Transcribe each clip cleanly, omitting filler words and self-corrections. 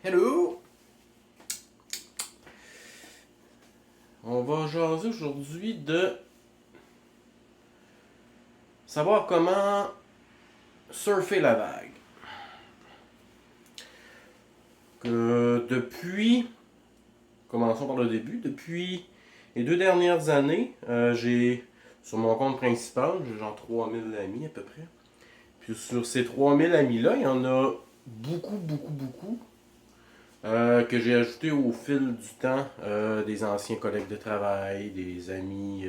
Hello! On va jaser aujourd'hui de savoir comment surfer la vague. Commençons par le début, depuis les 2 dernières années, j'ai sur mon compte principal, j'ai genre 3000 amis à peu près. Puis sur ces 3000 amis-là, il y en a beaucoup que j'ai ajouté au fil du temps, des anciens collègues de travail, des amis,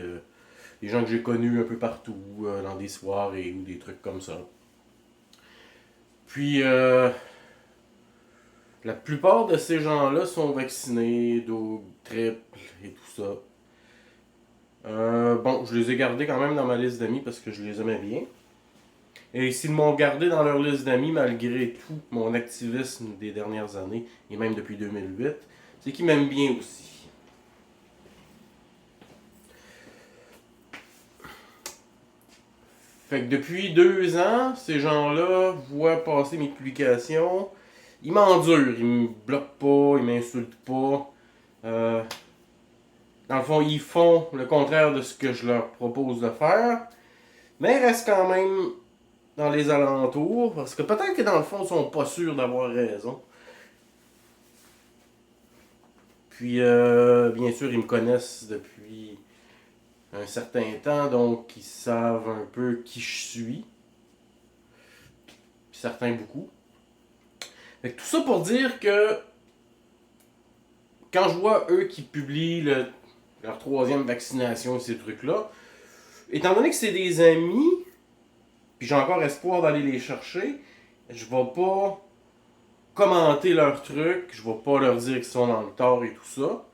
des gens que j'ai connus un peu partout, dans des soirées ou des trucs comme ça. Puis, la plupart de ces gens-là sont vaccinés, double, triple et tout ça. Bon, je les ai gardés quand même dans ma liste d'amis parce que je les aimais bien. Et s'ils m'ont gardé dans leur liste d'amis malgré tout mon activisme des dernières années, et même depuis 2008, c'est qu'ils m'aiment bien aussi. Fait que depuis 2 ans, ces gens-là voient passer mes publications. Ils m'endurent, ils me bloquent pas, ils m'insultent pas. Euh, Dans le fond, ils font le contraire de ce que je leur propose de faire, mais ils restent quand même dans les alentours, parce que peut-être que dans le fond, ils sont pas sûrs d'avoir raison. Puis, bien sûr, ils me connaissent depuis un certain temps, donc ils savent un peu qui je suis. Puis certains beaucoup. Fait que tout ça pour dire que quand je vois eux qui publient leur troisième vaccination et ces trucs-là, étant donné que c'est des amis, puis j'ai encore espoir d'aller les chercher, je vais pas commenter leurs trucs, je vais pas leur dire qu'ils sont dans le tort et tout ça.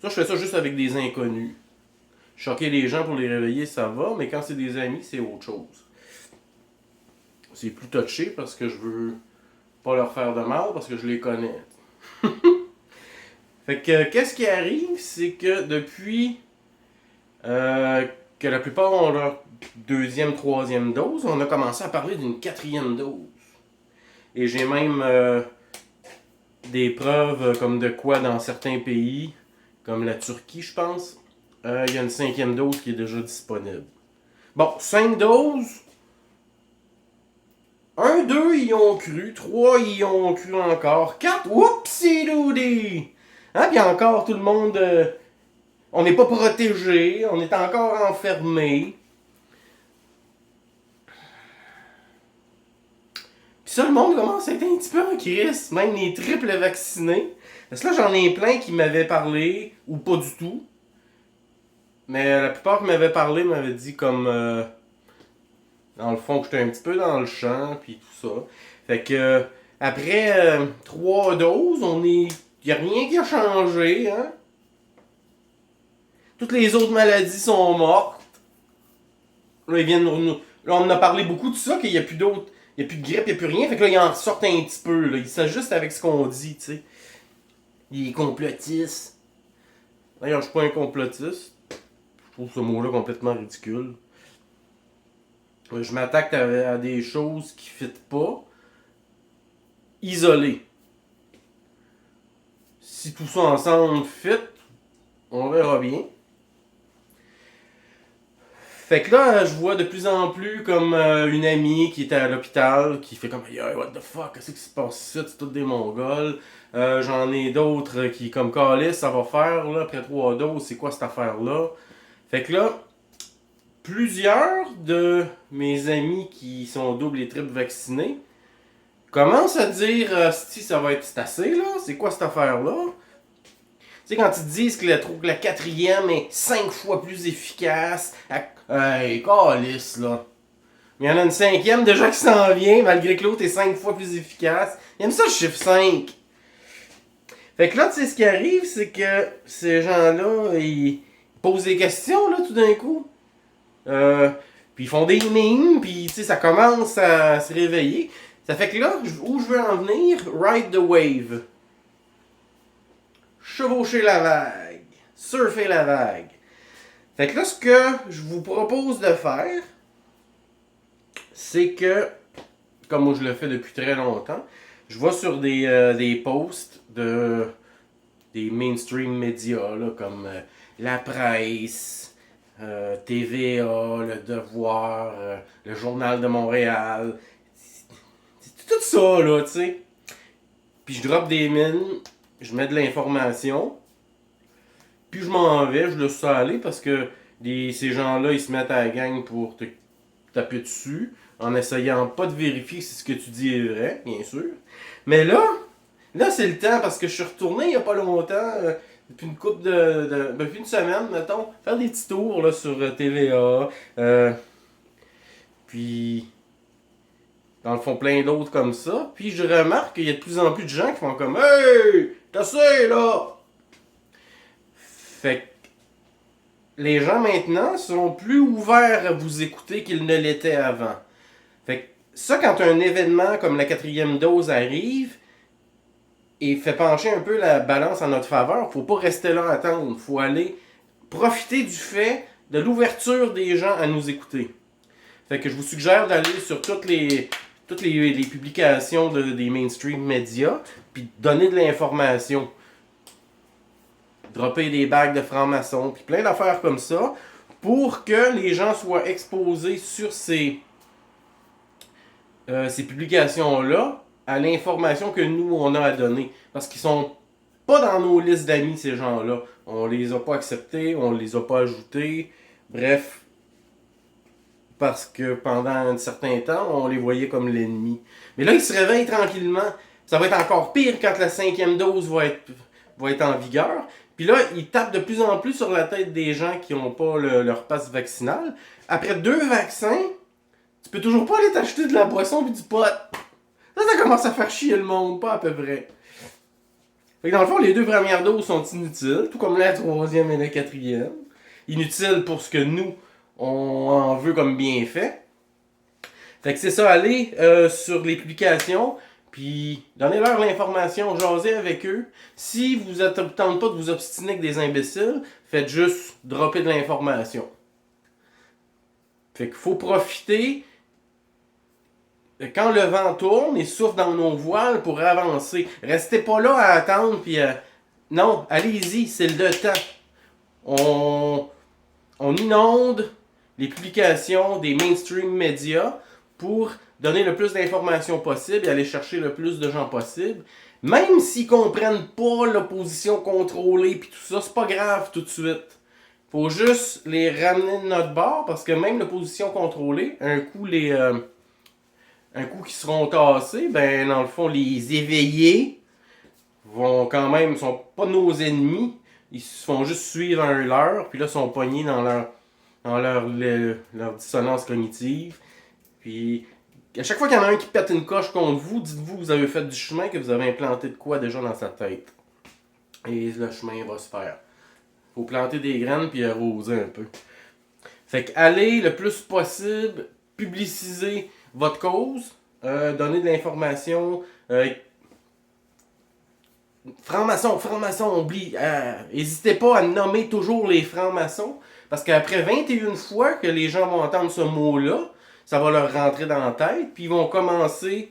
Ça, je fais ça juste avec des inconnus. Choquer les gens pour les réveiller, ça va, mais quand c'est des amis, c'est autre chose. C'est plus touché parce que je veux pas leur faire de mal parce que je les connais. Fait que, qu'est-ce qui arrive, c'est que depuis que la plupart ont leur deuxième, troisième dose, on a commencé à parler d'une quatrième dose. Et j'ai même des preuves comme de quoi dans certains pays, comme la Turquie, je pense, il y a une cinquième dose qui est déjà disponible. Bon, 5 doses. 1, 2, y ont cru. 3, y ont cru encore. 4, whoopsie-doodie! Hein, puis encore, tout le monde... on n'est pas protégé, on est encore enfermé. Puis ça, le monde commence à être un petit peu en crise, même les triples vaccinés. Parce que là, j'en ai plein qui m'avaient parlé, ou pas du tout. Mais la plupart qui m'avaient parlé m'avaient dit comme... dans le fond, que j'étais un petit peu dans le champ, puis tout ça. Fait que, après 3 doses, il n'y a rien qui a changé, hein. Toutes les autres maladies sont mortes. Là, là, on en a parlé beaucoup de ça, qu'il n'y a plus d'autres. Il n'y a plus de grippe, il n'y a plus rien. Fait que là, ils en sortent un petit peu. Là. Ils s'ajustent avec ce qu'on dit, tu sais. Il est complotiste. D'ailleurs, je suis pas un complotiste. Je trouve ce mot-là complètement ridicule. Je m'attaque à des choses qui ne fitent pas. Isolé. Si tout ça ensemble fit, on verra bien. Fait que là, je vois de plus en plus comme une amie qui était à l'hôpital, qui fait comme hey, what the fuck, qu'est-ce qui se passe ici, c'est tous des Mongols. J'en ai d'autres qui, comme Calis, ça va faire, là, après 3 doses, c'est quoi cette affaire-là? Fait que là, plusieurs de mes amis qui sont double et triple vaccinés commencent à dire si ça va être assez, là, c'est quoi cette affaire-là? Tu sais, quand ils te disent que la quatrième est 5 fois plus efficace, hey, calice, là. Mais il y en a une cinquième déjà qui s'en vient, malgré que l'autre est 5 fois plus efficace. Il aime ça le chiffre 5. Fait que là, tu sais, ce qui arrive, c'est que ces gens-là, ils posent des questions, là, tout d'un coup. Puis ils font des mimes, puis tu sais, ça commence à se réveiller. Ça fait que là, où je veux en venir, ride the wave. Chevaucher la vague. Surfer la vague. Fait que là, ce que je vous propose de faire, c'est que, comme moi je le fais depuis très longtemps, je vais sur des posts des mainstream médias, là, comme la presse, TVA, Le Devoir, le Journal de Montréal. C'est tout ça, là, tu sais. Puis je drop des mines, je mets de l'information, puis je m'en vais, je laisse ça aller parce que ces gens-là, ils se mettent à la gang pour te taper dessus, en essayant pas de vérifier si ce que tu dis est vrai, bien sûr. Mais là c'est le temps parce que je suis retourné il y a pas longtemps, depuis une couple depuis une semaine, mettons, faire des petits tours là, sur TVA. Puis dans le fond, plein d'autres comme ça. Puis je remarque qu'il y a de plus en plus de gens qui font comme Hey! T'as ça là! Fait que les gens maintenant sont plus ouverts à vous écouter qu'ils ne l'étaient avant. Fait que ça, quand un événement comme la 4e dose arrive et fait pencher un peu la balance en notre faveur, faut pas rester là à attendre. Faut aller profiter du fait de l'ouverture des gens à nous écouter. Fait que je vous suggère d'aller sur toutes les publications des mainstream médias, puis donner de l'information. Dropper des bagues de francs-maçons, puis plein d'affaires comme ça, pour que les gens soient exposés sur ces publications-là à l'information que nous, on a à donner. Parce qu'ils sont pas dans nos listes d'amis, ces gens-là. On les a pas acceptés, on les a pas ajoutés. Bref, parce que pendant un certain temps, on les voyait comme l'ennemi. Mais là, ils se réveillent tranquillement. Ça va être encore pire quand la 5e dose va être en vigueur. Puis là, ils tapent de plus en plus sur la tête des gens qui n'ont pas leur passe vaccinal. Après 2 vaccins, tu peux toujours pas aller t'acheter de la boisson et du pot. Ça commence à faire chier le monde, pas à peu près. Fait que dans le fond, les 2 premières doses sont inutiles, tout comme la 3e et la 4e. Inutiles pour ce que nous, on en veut comme bienfait. Fait que c'est ça, allez sur les publications, puis donnez-leur l'information, jasez avec eux. Si vous ne tentez pas de vous obstiner avec des imbéciles, faites juste dropper de l'information. Fait qu'il faut profiter quand le vent tourne et souffle dans nos voiles pour avancer. Restez pas là à attendre, puis non, allez-y, c'est le temps. On inonde les publications des mainstream médias pour donner le plus d'informations possible et aller chercher le plus de gens possible. Même s'ils comprennent pas l'opposition contrôlée puis tout ça, c'est pas grave tout de suite. Faut juste les ramener de notre bord parce que même l'opposition contrôlée, un coup qu'ils seront tassés, ben dans le fond les éveillés vont quand même, sont pas nos ennemis, ils se font juste suivre un leurre, puis là sont pognés dans leur dissonance cognitive. Puis à chaque fois qu'il y en a un qui pète une coche contre vous, dites-vous que vous avez fait du chemin, que vous avez implanté de quoi déjà dans sa tête. Et le chemin va se faire. Faut planter des graines puis arroser un peu. Fait qu'allez le plus possible, publiciser votre cause, donner de l'information. Francs-maçons, oublie. N'hésitez pas à nommer toujours les francs-maçons, parce qu'après 21 fois que les gens vont entendre ce mot-là, ça va leur rentrer dans la tête, puis ils vont commencer,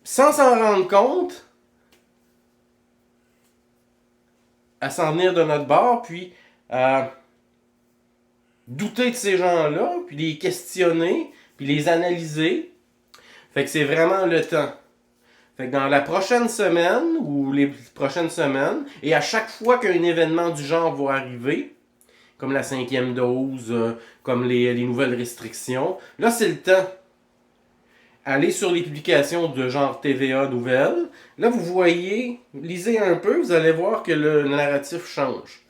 sans s'en rendre compte, à s'en venir de notre bord, puis à douter de ces gens-là, puis les questionner, puis les analyser. Fait que c'est vraiment le temps. Fait que dans la prochaine semaine, ou les prochaines semaines, et à chaque fois qu'un événement du genre va arriver, comme la 5e dose, comme les nouvelles restrictions, là c'est le temps. Allez sur les publications de genre TVA Nouvelles. Là, vous voyez, lisez un peu, vous allez voir que le narratif change.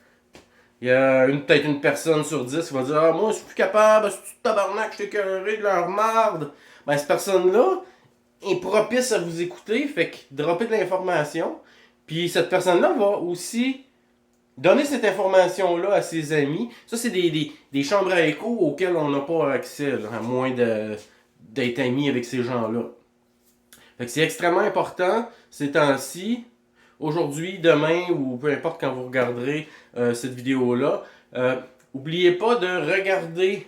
Il y a peut-être une personne sur 10 qui va dire « Ah, moi, je suis plus capable, c'est tout tabarnak, je t'ai écœuré de leur marde. » Ben, cette personne-là est propice à vous écouter, fait que dropper de l'information. Puis cette personne-là va aussi donner cette information-là à ses amis. Ça, c'est des chambres à écho auxquelles on n'a pas accès, là, à moins d'être ami avec ces gens-là. Fait que c'est extrêmement important ces temps-ci, aujourd'hui, demain, ou peu importe quand vous regarderez cette vidéo-là. Oubliez pas de regarder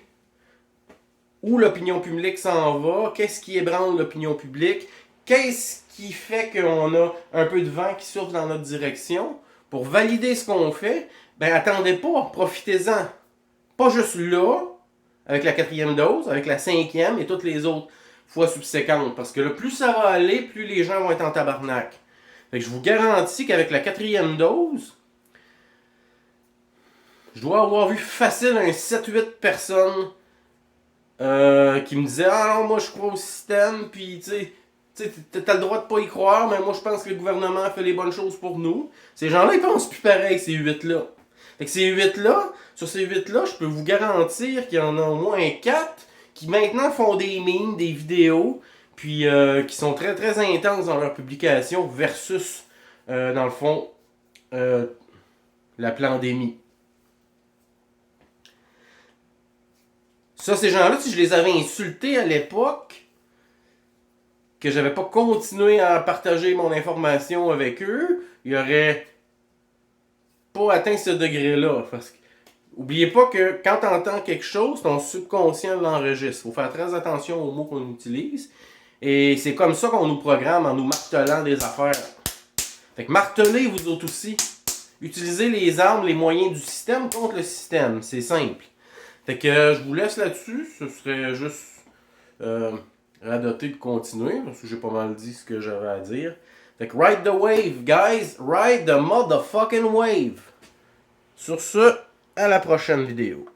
où l'opinion publique s'en va, qu'est-ce qui ébranle l'opinion publique, qu'est-ce qui fait qu'on a un peu de vent qui souffle dans notre direction, pour valider ce qu'on fait, ben attendez pas, profitez-en. Pas juste là, avec la 4e dose, avec la 5e et toutes les autres fois subséquentes. Parce que là, plus ça va aller, plus les gens vont être en tabarnak. Fait que je vous garantis qu'avec la 4e dose, je dois avoir vu facile un 7-8 personnes qui me disaient « Ah non, moi je crois au système, puis tu sais, t'as le droit de pas y croire, mais moi je pense que le gouvernement fait les bonnes choses pour nous. » Ces gens-là, ils pensent plus pareil, ces 8-là. Fait que ces 8-là, sur ces 8-là, je peux vous garantir qu'il y en a au moins 4 qui maintenant font des memes, des vidéos, puis qui sont très très intenses dans leur publication versus, dans le fond, la pandémie. Ça, ces gens-là, si je les avais insultés à l'époque, que j'avais pas continué à partager mon information avec eux, ils auraient pas atteint ce degré-là. Parce que, oubliez pas que quand tu entends quelque chose, ton subconscient l'enregistre. Il faut faire très attention aux mots qu'on utilise. Et c'est comme ça qu'on nous programme en nous martelant des affaires. Fait que martelez vous autres aussi. Utilisez les armes, les moyens du système contre le système. C'est simple. Fait que je vous laisse là-dessus. Ce serait juste radoté de continuer, parce que j'ai pas mal dit ce que j'avais à dire. Fait que ride the wave, guys. Ride the motherfucking wave. Sur ce, à la prochaine vidéo.